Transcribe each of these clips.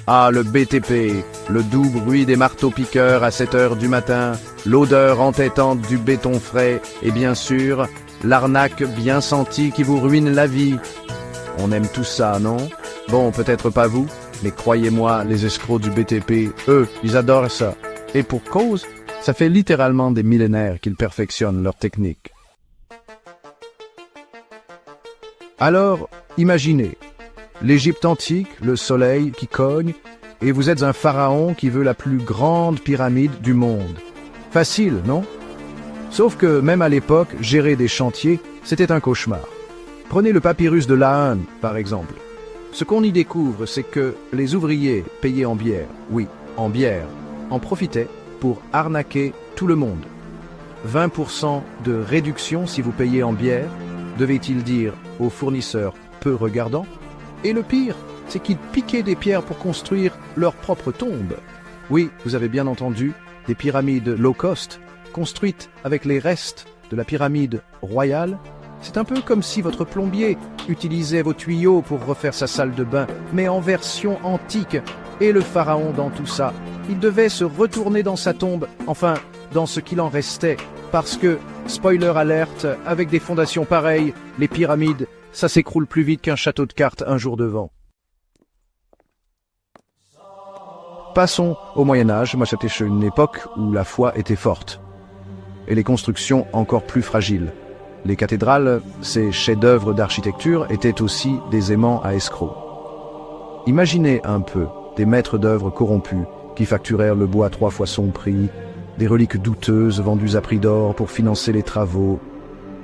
Ah, le BTP, le doux bruit des marteaux-piqueurs à 7 heures du matin, l'odeur entêtante du béton frais et bien sûr, l'arnaque bien sentie qui vous ruine la vie. On aime tout ça, non? Bon, peut-être pas vous, mais croyez-moi, les escrocs du BTP, eux, ils adorent ça. Et pour cause, ça fait littéralement des millénaires qu'ils perfectionnent leur technique. Alors, imaginez, l'Égypte antique, le soleil qui cogne, et vous êtes un pharaon qui veut la plus grande pyramide du monde. Facile, non? Sauf que même à l'époque, gérer des chantiers, c'était un cauchemar. Prenez le papyrus de Laon, par exemple. Ce qu'on y découvre, c'est que les ouvriers payés en bière, oui, en bière, en profitaient pour arnaquer tout le monde. 20% de réduction si vous payez en bière, devait-il dire aux fournisseurs peu regardants? Et le pire, c'est qu'ils piquaient des pierres pour construire leur propre tombe. Oui, vous avez bien entendu, des pyramides low cost, construites avec les restes de la pyramide royale. C'est un peu comme si votre plombier utilisait vos tuyaux pour refaire sa salle de bain, mais en version antique. Et le pharaon dans tout ça, il devait se retourner dans sa tombe, enfin, dans ce qu'il en restait, parce que, spoiler alerte, avec des fondations pareilles, les pyramides, ça s'écroule plus vite qu'un château de cartes un jour de vent. Passons au Moyen-Âge. Moi, c'était une époque où la foi était forte. Et les constructions encore plus fragiles. Les cathédrales, ces chefs-d'œuvre d'architecture, étaient aussi des aimants à escrocs. Imaginez un peu des maîtres d'œuvre corrompus qui facturèrent le bois 3 fois son prix, des reliques douteuses vendues à prix d'or pour financer les travaux,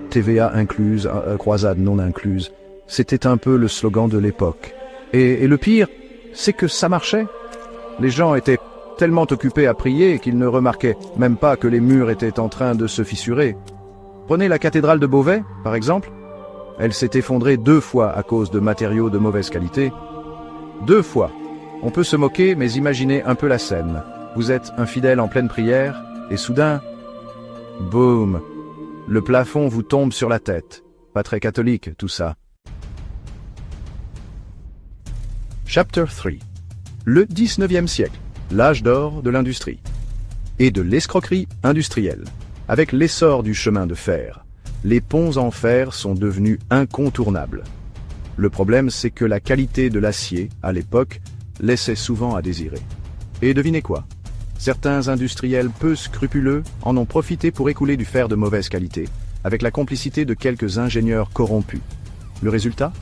TVA incluse, croisade non incluse. C'était un peu le slogan de l'époque. Et le pire, c'est que ça marchait. Les gens étaient tellement occupés à prier qu'ils ne remarquaient même pas que les murs étaient en train de se fissurer. Prenez la cathédrale de Beauvais, par exemple. Elle s'est effondrée 2 fois à cause de matériaux de mauvaise qualité. 2 fois. On peut se moquer, mais imaginez un peu la scène. Vous êtes un fidèle en pleine prière, et soudain, boum, le plafond vous tombe sur la tête. Pas très catholique, tout ça. Chapter 3. Le 19e siècle, l'âge d'or de l'industrie. Et de l'escroquerie industrielle. Avec l'essor du chemin de fer, les ponts en fer sont devenus incontournables. Le problème, c'est que la qualité de l'acier, à l'époque, laissait souvent à désirer. Et devinez quoi? Certains industriels peu scrupuleux en ont profité pour écouler du fer de mauvaise qualité, avec la complicité de quelques ingénieurs corrompus. Le résultat?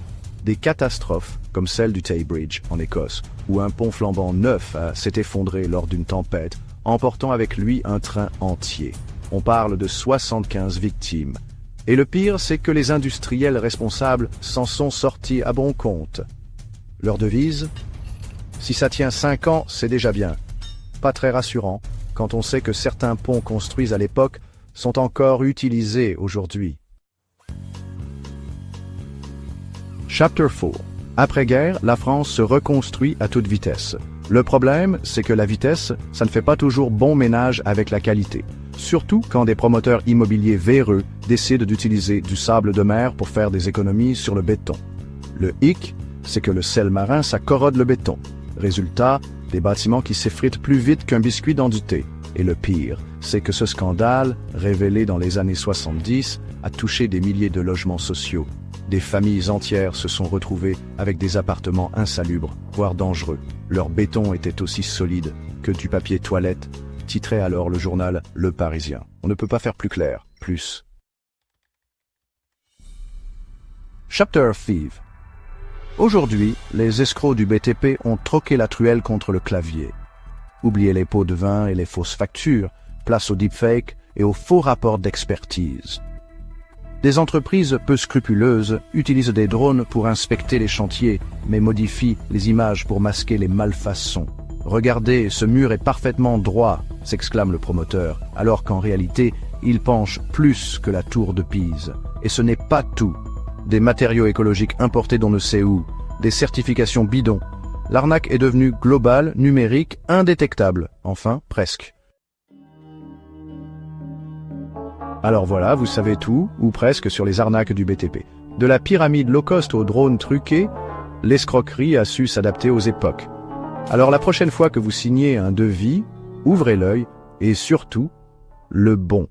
Des catastrophes, comme celle du Tay Bridge en Écosse, où un pont flambant neuf s'est effondré lors d'une tempête, emportant avec lui un train entier. On parle de 75 victimes. Et le pire, c'est que les industriels responsables s'en sont sortis à bon compte. Leur devise? Si ça tient 5 ans, c'est déjà bien. Pas très rassurant, quand on sait que certains ponts construits à l'époque sont encore utilisés aujourd'hui. Chapter 4. Après-guerre, la France se reconstruit à toute vitesse. Le problème, c'est que la vitesse, ça ne fait pas toujours bon ménage avec la qualité. Surtout quand des promoteurs immobiliers véreux décident d'utiliser du sable de mer pour faire des économies sur le béton. Le hic, c'est que le sel marin, ça corrode le béton. Résultat, des bâtiments qui s'effritent plus vite qu'un biscuit dans du thé. Et le pire, c'est que ce scandale, révélé dans les années 70, a touché des milliers de logements sociaux. Des familles entières se sont retrouvées avec des appartements insalubres, voire dangereux. Leur béton était aussi solide que du papier toilette, titrait alors le journal Le Parisien. On ne peut pas faire plus clair, plus. Chapter 5. Aujourd'hui, les escrocs du BTP ont troqué la truelle contre le clavier. Oubliez les pots de vin et les fausses factures, place au deepfake et aux faux rapports d'expertise. Des entreprises peu scrupuleuses utilisent des drones pour inspecter les chantiers, mais modifient les images pour masquer les malfaçons. Regardez, ce mur est parfaitement droit, s'exclame le promoteur, alors qu'en réalité, il penche plus que la tour de Pise. Et ce n'est pas tout. Des matériaux écologiques importés d'on ne sait où, des certifications bidons. L'arnaque est devenue globale, numérique, indétectable. Enfin, presque. Alors voilà, vous savez tout, ou presque, sur les arnaques du BTP. De la pyramide low cost au drone truqué, l'escroquerie a su s'adapter aux époques. Alors la prochaine fois que vous signez un devis, ouvrez l'œil et surtout, le bon.